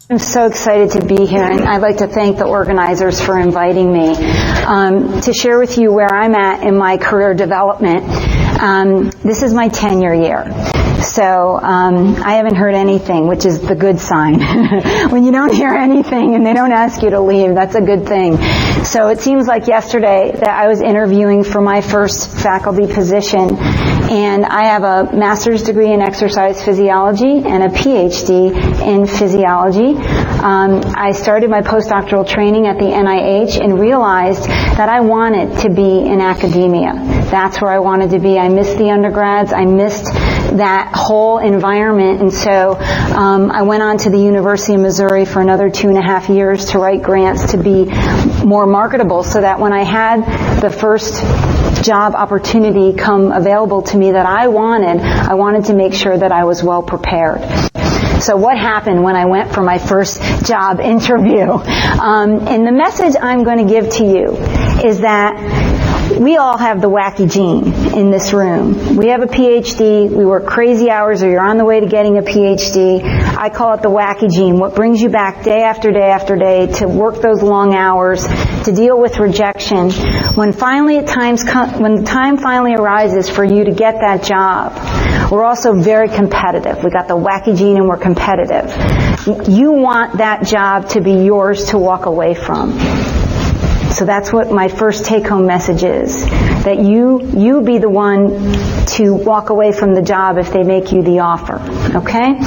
I'm so excited to be here, and I'd like to thank the organizers for inviting me to share with you where I'm at in my career development. This is my tenure year. So I haven't heard anything, which is the good sign. When you don't hear anything and they don't ask you to leave, that's a good thing. So it seems like yesterday that I was interviewing for my first faculty position, and I have a master's degree in exercise physiology and a PhD in physiology. I started my postdoctoral training at the NIH and realized that I wanted to be in academia. That's where I wanted to be. I missed the undergrads. I missed that whole environment, and so I went on to the University of Missouri for another 2.5 years to write grants to be more marketable, so that when I had the first job opportunity come available to me that I wanted to make sure that I was well prepared. So what happened when I went for my first job interview? And the message I'm going to give to you is that we all have the wacky gene in this room. We have a PhD, we work crazy hours, or you're on the way to getting a PhD. I call it the wacky gene, what brings you back day after day after day to work those long hours, to deal with rejection. When the time finally arises for you to get that job, we're also very competitive. We got the wacky gene and we're competitive. You want that job to be yours to walk away from. So that's what my first take-home message is, that you be the one to walk away from the job if they make you the offer, okay?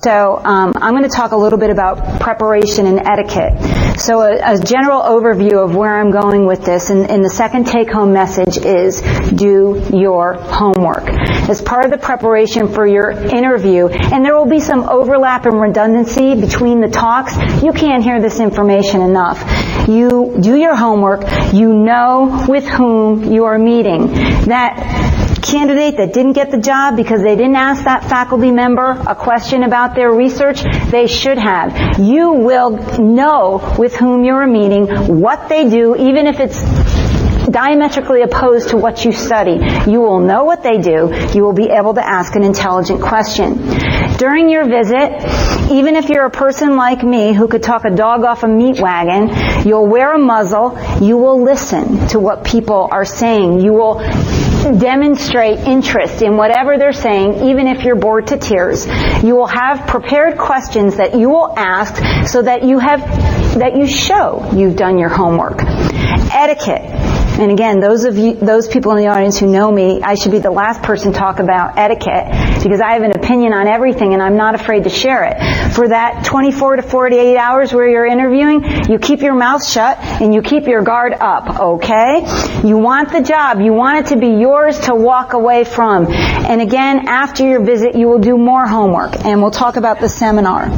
So I'm going to talk a little bit about preparation and etiquette. So a general overview of where I'm going with this, and the second take-home message is do your homework. As part of the preparation for your interview, and there will be some overlap and redundancy between the talks, you can't hear this information enough. You do your homework, you know with whom you are meeting. That candidate that didn't get the job because they didn't ask that faculty member a question about their research, they should have. You will know with whom you're meeting, what they do, even if it's diametrically opposed to what you study. You will know what they do. You will be able to ask an intelligent question. During your visit, even if you're a person like me who could talk a dog off a meat wagon, you'll wear a muzzle. You will listen to what people are saying. You will demonstrate interest in whatever they're saying, even if you're bored to tears. You will have prepared questions that you will ask so that you show you've done your homework. Etiquette. And again, those people in the audience who know me, I should be the last person to talk about etiquette because I have an opinion on everything and I'm not afraid to share it. For that 24 to 48 hours where you're interviewing, you keep your mouth shut and you keep your guard up, okay? You want the job. You want it to be yours to walk away from. And again, after your visit, you will do more homework, and we'll talk about the seminar.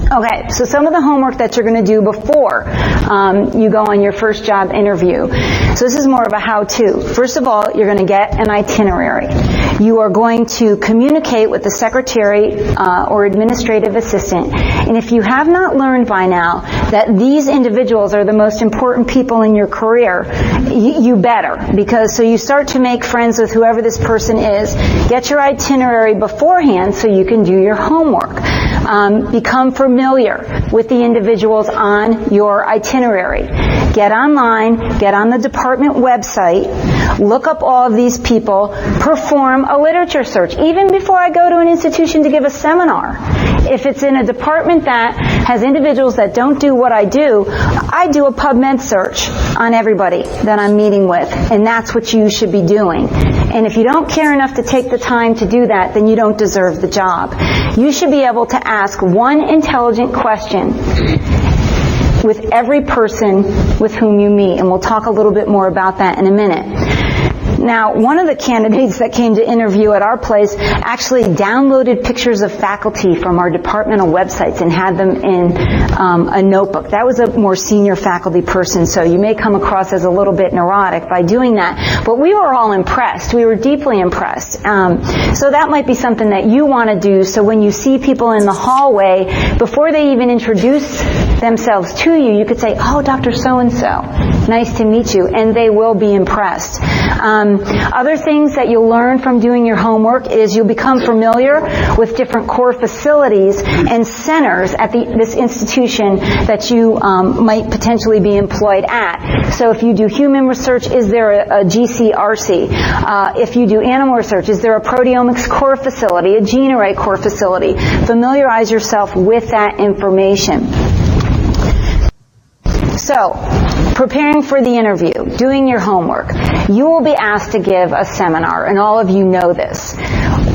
Okay, so some of the homework that you're going to do before you go on your first job interview. So this is more of a how-to. First of all, you're going to get an itinerary. You are going to communicate with the secretary or administrative assistant. And if you have not learned by now that these individuals are the most important people in your career, you better. Because so you start to make friends with whoever this person is. Get your itinerary beforehand so you can do your homework. Become familiar with the individuals on your itinerary. Get online, get on the department website, look up all of these people, perform a literature search. Even before I go to an institution to give a seminar, if it's in a department that has individuals that don't do what I do a PubMed search on everybody that I'm meeting with, and that's what you should be doing. And if you don't care enough to take the time to do that, then you don't deserve the job. You should be able to ask one intelligent question with every person with whom you meet, and we'll talk a little bit more about that in a minute. Now, one of the candidates that came to interview at our place actually downloaded pictures of faculty from our departmental websites and had them in a notebook. That was a more senior faculty person, so you may come across as a little bit neurotic by doing that. But we were all impressed. We were deeply impressed. So that might be something that you want to do, so when you see people in the hallway, before they even introduce themselves to you, you could say, "Oh, Dr. So-and-so, nice to meet you," and they will be impressed. Other things that you'll learn from doing your homework is you'll become familiar with different core facilities and centers at this institution that you might potentially be employed at. So if you do human research, is there a GCRC? If you do animal research, is there a proteomics core facility, a gene array core facility? Familiarize yourself with that information. So, preparing for the interview, doing your homework, you will be asked to give a seminar, and all of you know this.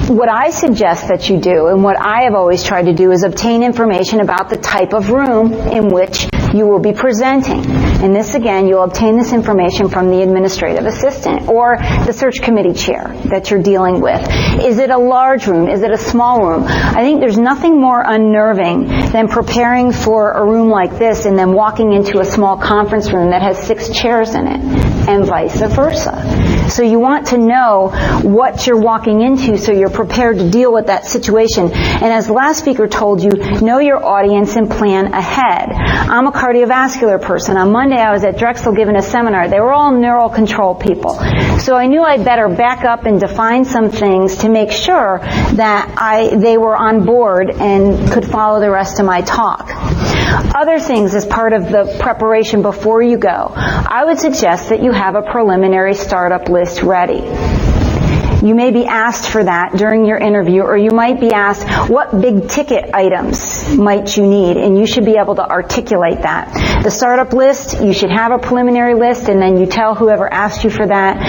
What I suggest that you do, and what I have always tried to do, is obtain information about the type of room in which you will be presenting. And this, again, you'll obtain this information from the administrative assistant or the search committee chair that you're dealing with. Is it a large room? Is it a small room? I think there's nothing more unnerving than preparing for a room like this and then walking into a small conference room that has 6 chairs in it, and vice versa. So you want to know what you're walking into so you're prepared to deal with that situation. And as the last speaker told you, know your audience and plan ahead. I'm a cardiovascular person. On Monday I was at Drexel giving a seminar. They were all neural control people. So I knew I'd better back up and define some things to make sure that they were on board and could follow the rest of my talk. Other things as part of the preparation before you go, I would suggest that you have a preliminary startup list ready. You may be asked for that during your interview, or you might be asked, what big ticket items might you need? And you should be able to articulate that. The startup list, you should have a preliminary list, and then you tell whoever asked you for that.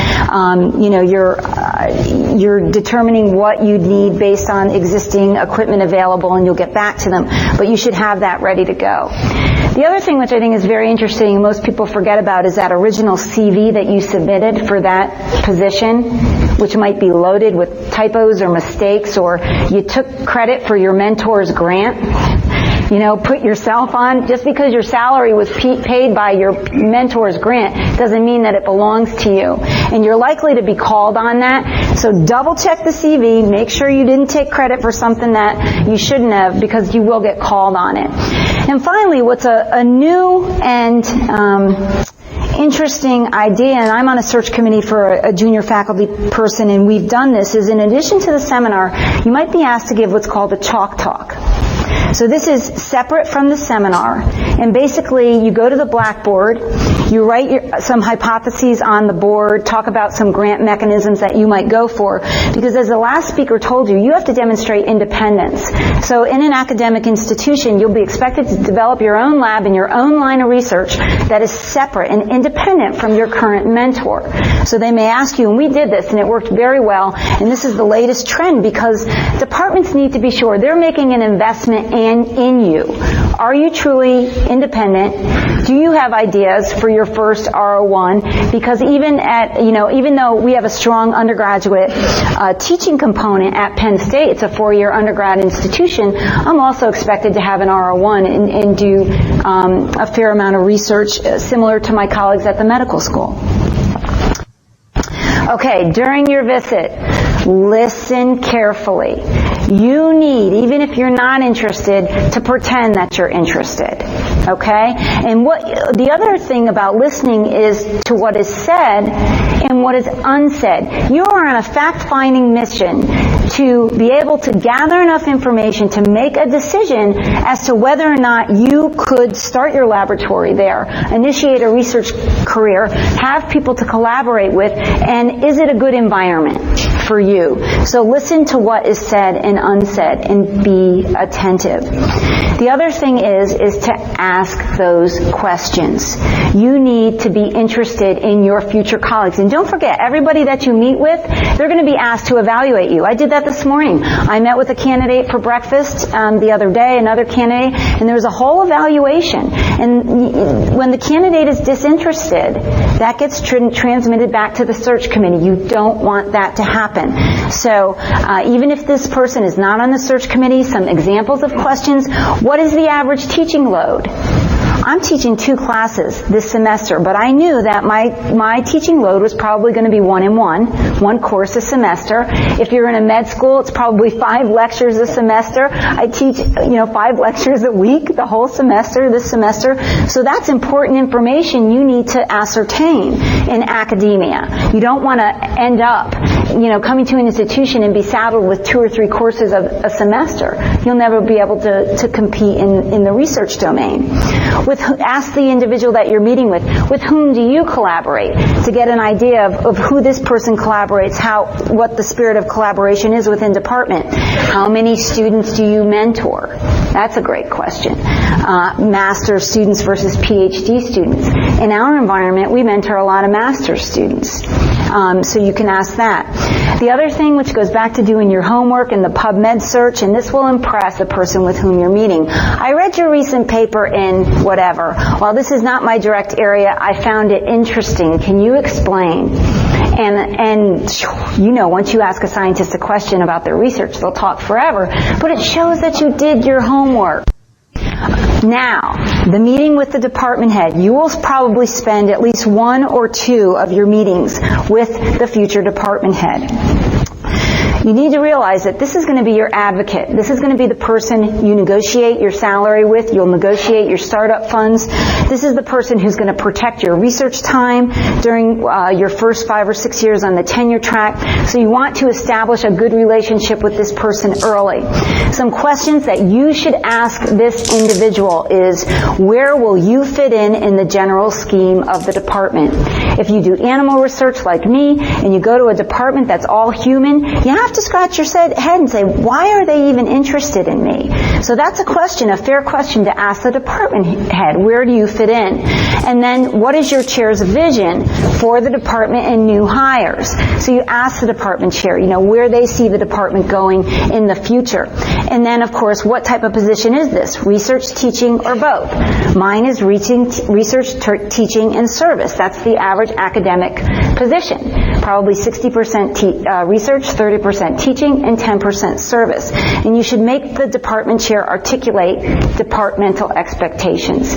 You're determining what you need based on existing equipment available, and you'll get back to them. But you should have that ready to go. The other thing which I think is very interesting, and most people forget about, is that original CV that you submitted for that position, which might be loaded with typos or mistakes, or you took credit for your mentor's grant. Put yourself on. Just because your salary was paid by your mentor's grant doesn't mean that it belongs to you. And you're likely to be called on that. So double check the CV. Make sure you didn't take credit for something that you shouldn't have, because you will get called on it. And finally, what's a new and interesting idea, and I'm on a search committee for a junior faculty person, and we've done this, is in addition to the seminar, you might be asked to give what's called a chalk talk. So this is separate from the seminar, and basically you go to the blackboard, you write some hypotheses on the board, talk about some grant mechanisms that you might go for, because as the last speaker told you, you have to demonstrate independence. So in an academic institution, you'll be expected to develop your own lab and your own line of research that is separate and independent from your current mentor. So they may ask you, and we did this, and it worked very well, and this is the latest trend, because departments need to be sure they're making an investment in you. Are you truly independent? Do you have ideas for your first R01? Because even though we have a strong undergraduate teaching component at Penn State, it's a 4-year undergrad institution, I'm also expected to have an R01 and do a fair amount of research similar to my colleagues at the medical school. Okay, during your visit, listen carefully. You need, even if you're not interested, to pretend that you're interested. Okay? And the other thing about listening is to what is said and what is unsaid. You are on a fact-finding mission to be able to gather enough information to make a decision as to whether or not you could start your laboratory there, initiate a research career, have people to collaborate with, and is it a good environment for you? So listen to what is said and unsaid and be attentive. The other thing is to ask those questions. You need to be interested in your future colleagues. And don't forget, everybody that you meet with, they're going to be asked to evaluate you. I did that this morning. I met with a candidate for breakfast the other day, another candidate, and there was a whole evaluation. And when the candidate is disinterested, that gets transmitted back to the search committee. You don't want that to happen. So even if this person is not on the search committee, some examples of questions: what is the average teaching load? I'm teaching 2 classes this semester, but I knew that my teaching load was probably going to be 1 course a semester. If you're in a med school, it's probably 5 lectures a semester. I teach, 5 lectures a week the whole semester, this semester. So that's important information you need to ascertain in academia. You don't want to end up, coming to an institution and be saddled with 2 or 3 courses a semester. You'll never be able to compete in the research domain. Ask the individual that you're meeting with whom do you collaborate, to get an idea of who this person collaborates, what the spirit of collaboration is within department. How many students do you mentor? That's a great question. Master's students versus PhD students. In our environment, we mentor a lot of master's students. So you can ask that. The other thing, which goes back to doing your homework and the PubMed search, and this will impress the person with whom you're meeting. I read your recent paper in whatever. While this is not my direct area, I found it interesting. Can you explain? And once you ask a scientist a question about their research, they'll talk forever. But it shows that you did your homework. Now, the meeting with the department head, you will probably spend at least 1 or 2 of your meetings with the future department head. You need to realize that this is going to be your advocate. This is going to be the person you negotiate your salary with. You'll negotiate your startup funds. This is the person who's going to protect your research time during your first 5 or 6 years on the tenure track. So you want to establish a good relationship with this person early. Some questions that you should ask this individual is, where will you fit in the general scheme of the department? If you do animal research like me, and you go to a department that's all human, you have to scratch your head and say, why are they even interested in me? So that's a fair question to ask the department head. Where do you fit in? And then, what is your chair's vision for the department and new hires? So you ask the department chair, where they see the department going in the future. And then, of course, what type of position is this? Research, teaching, or both? Mine is research, teaching, and service. That's the average academic position. Probably 60% research, 30% teaching, and 10% service. And you should make the department chair articulate departmental expectations.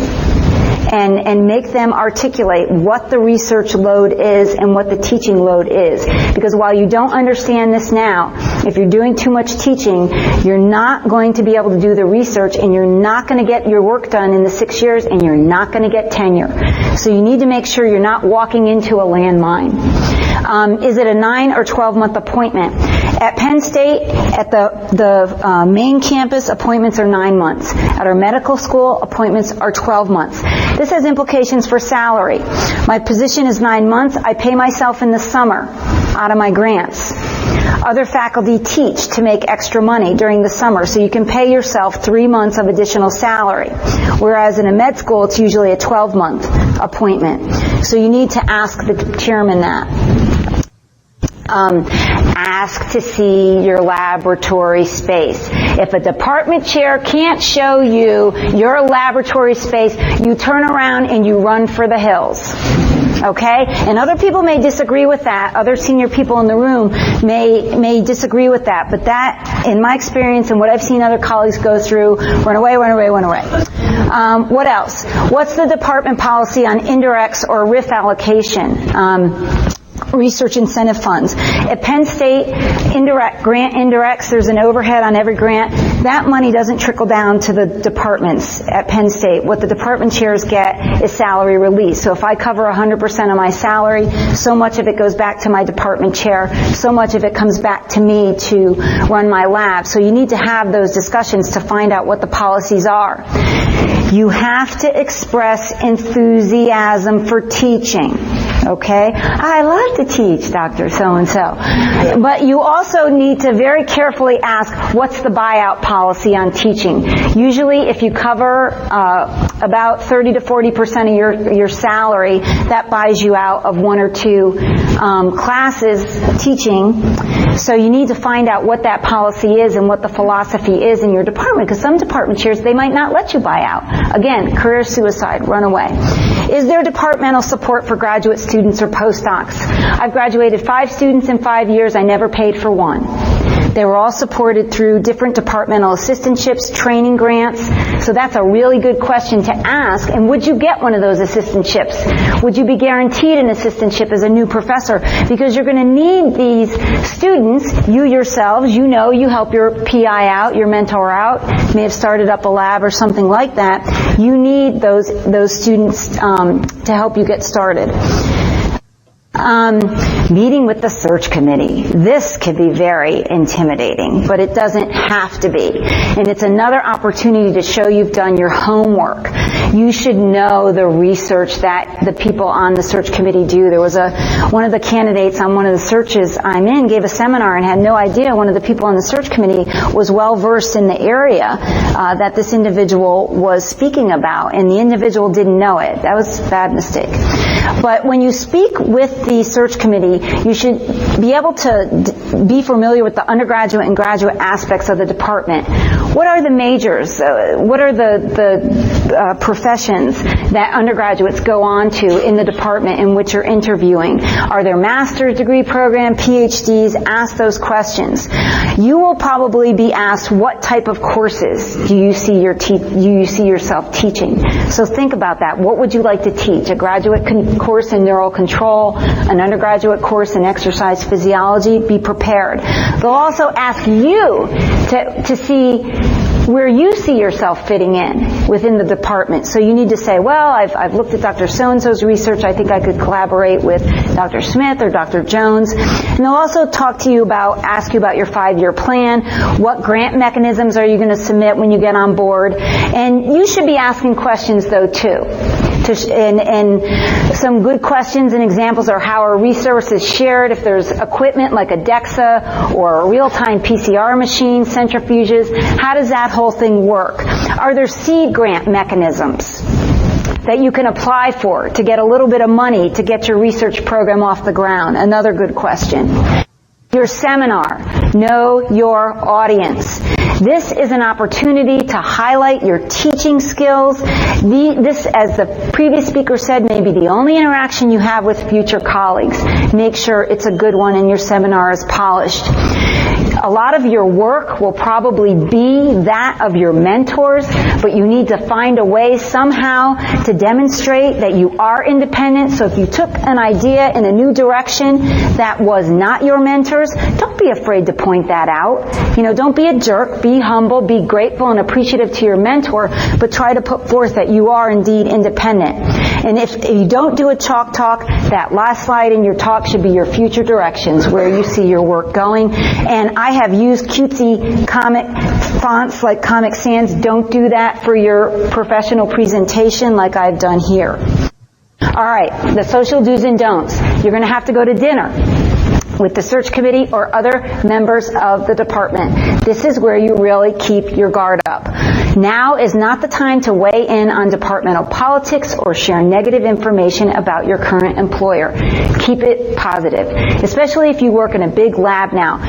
And make them articulate what the research load is and what the teaching load is. Because while you don't understand this now, if you're doing too much teaching, you're not going to be able to do the research, and you're not going to get your work done in the 6 years, and you're not going to get tenure. So you need to make sure you're not walking into a landmine. Is it a 9 or 12-month appointment? At Penn State, at the main campus, appointments are 9 months. At our medical school, appointments are 12 months. This has implications for salary. My position is 9 months. I pay myself in the summer out of my grants. Other faculty teach to make extra money during the summer, so you can pay yourself 3 months of additional salary. Whereas in a med school, it's usually a 12-month appointment. So you need to ask the chairman that. Ask to see your laboratory space. If a department chair can't show you your laboratory space, you turn around and you run for the hills. Okay? And other people may disagree with that. Other senior people in the room may disagree with that. But that, in my experience and what I've seen other colleagues go through, run away, run away, run away. What else? What's the department policy on indirects or RIF allocation? Research incentive funds. At Penn State, grant indirects, there's an overhead on every grant. That money doesn't trickle down to the departments at Penn State. What the department chairs get is salary release. So if I cover 100% of my salary, so much of it goes back to my department chair, so much of it comes back to me to run my lab. So you need to have those discussions to find out what the policies are. You have to express enthusiasm for teaching. Okay? I love to teach, Dr. So-and-so. But you also need to very carefully ask, what's the buyout policy on teaching? Usually, if you cover about 30 to 40% of your salary, that buys you out of 1 or 2 classes teaching. So you need to find out what that policy is and what the philosophy is in your department, because some department chairs, they might not let you buy out. Again, career suicide, run away. Is there departmental support for graduate students or postdocs? I've graduated 5 students in 5 years. I never paid for one. They were all supported through different departmental assistantships, training grants. So that's a really good question to ask. And would you get one of those assistantships? Would you be guaranteed an assistantship as a new professor? Because you're going to need these students, you yourselves, you know, you help your PI out, your mentor out, may have started up a lab or something like that. You need those students to help you get started. Meeting with the search committee. This could be very intimidating, but it doesn't have to be. And it's another opportunity to show you've done your homework. You should know the research that the people on the search committee do. There was one of the candidates on one of the searches I'm in gave a seminar and had no idea one of the people on the search committee was well versed in the area that this individual was speaking about, and the individual didn't know it. That was a bad mistake. But when you speak with the search committee, you should be able to be familiar with the undergraduate and graduate aspects of the department. What are the majors? What are the professions that undergraduates go on to in the department in which you're interviewing? Are there master's degree program, PhDs? Ask those questions. You will probably be asked what type of courses do you see yourself teaching? So think about that. What would you like to teach? A graduate course in neural control, an undergraduate course in exercise physiology? Be prepared. They'll also ask you to see where you see yourself fitting in within the department. So you need to say, well, I've looked at Dr. So-and-so's research. I think I could collaborate with Dr. Smith or Dr. Jones. And they'll also ask you about your 5-year plan. What grant mechanisms are you going to submit when you get on board? And you should be asking questions, though, too. And some good questions and examples are how are resources shared, if there's equipment like a DEXA or a real-time PCR machine, centrifuges, how does that whole thing work? Are there seed grant mechanisms that you can apply for to get a little bit of money to get your research program off the ground? Another good question. Your seminar. Know your audience. This is an opportunity to highlight your teaching skills. This, as the previous speaker said, may be the only interaction you have with future colleagues. Make sure it's a good one and your seminar is polished. A lot of your work will probably be that of your mentors, but you need to find a way somehow to demonstrate that you are independent. So if you took an idea in a new direction that was not your mentor's, don't be afraid to point that out. Don't be a jerk. Be humble. Be grateful and appreciative to your mentor, but try to put forth that you are indeed independent. And if you don't do a chalk talk, that last slide in your talk should be your future directions, where you see your work going. And I have used cutesy comic fonts like Comic Sans. Don't do that for your professional presentation like I've done here. All right, the social do's and don'ts. You're going to have to go to dinner with the search committee or other members of the department. This is where you really keep your guard up. Now is not the time to weigh in on departmental politics or share negative information about your current employer. Keep it positive, especially if you work in a big lab now.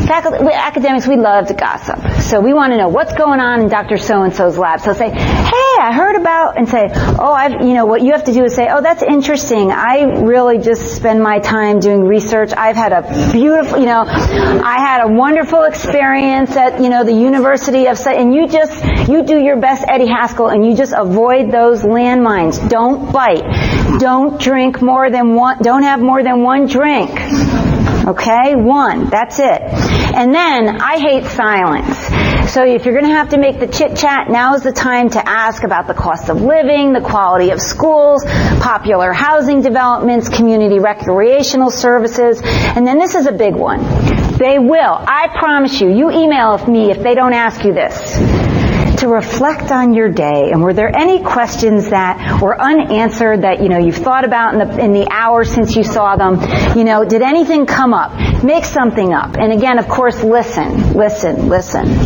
Faculty, academics, we love to gossip. So we want to know what's going on in Dr. So-and-so's lab. So say, hey, I heard about, and say, what you have to do is say, oh, that's interesting. I really just spend my time doing research. I've had a beautiful, I had a wonderful experience at, the University of, and you do your best, Eddie Haskell, and you just avoid those landmines. Don't bite. Don't drink more than one, don't have more than one drink. Okay? 1. That's it. And then, I hate silence. So if you're going to have to make the chit-chat, now is the time to ask about the cost of living, the quality of schools, popular housing developments, community recreational services. And then this is a big one. They will. I promise you. You email me if they don't ask you this. To reflect on your day, and were there any questions that were unanswered that you've thought about in the hour since you saw them? Did anything come up? Make something up. And again, of course, listen.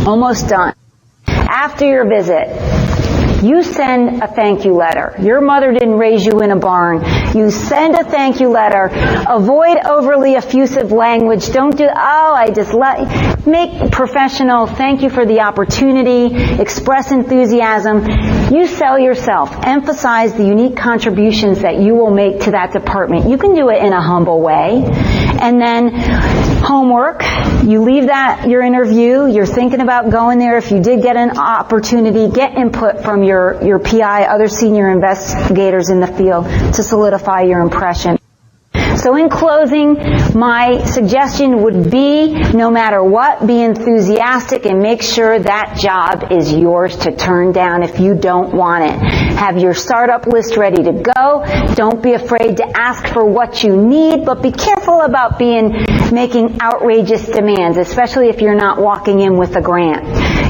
Almost done. After your visit, you send a thank you letter. Your mother didn't raise you in a barn. You send a thank you letter. Avoid overly effusive language. Don't do, make professional. Thank you for the opportunity. Express enthusiasm. You sell yourself. Emphasize the unique contributions that you will make to that department. You can do it in a humble way. And then Homework. You leave your interview. You're thinking about going there. If you did get an opportunity, get input from your PI, other senior investigators in the field to solidify your impression. So in closing, my suggestion would be, no matter what, be enthusiastic and make sure that job is yours to turn down if you don't want it. Have your startup list ready to go. Don't be afraid to ask for what you need, but be careful about making outrageous demands, especially if you're not walking in with a grant.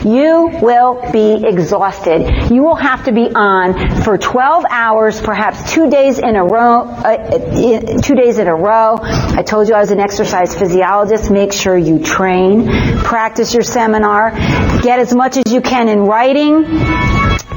You will be exhausted. You will have to be on for 12 hours, perhaps 2 days in a row. I told you I was an exercise physiologist. Make sure you train, practice your seminar, get as much as you can in writing.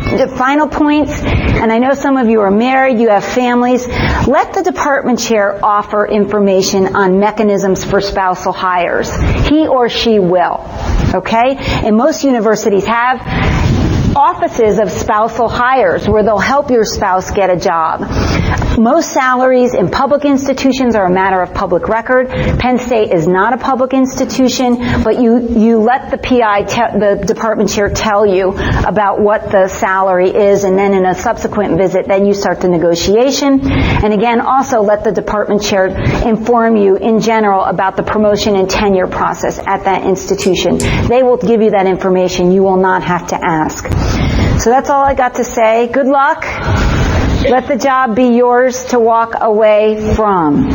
The final points, and I know some of you are married, you have families, let the department chair offer information on mechanisms for spousal hires. He or she will. Okay? And most universities have offices of spousal hires where they'll help your spouse get a job. Most salaries in public institutions are a matter of public record. Penn State is not a public institution, but you let the PI, the department chair, tell you about what the salary is, and then in a subsequent visit, then you start the negotiation. And again, also let the department chair inform you in general about the promotion and tenure process at that institution. They will give you that information. You will not have to ask. So that's all I got to say. Good luck. Let the job be yours to walk away from.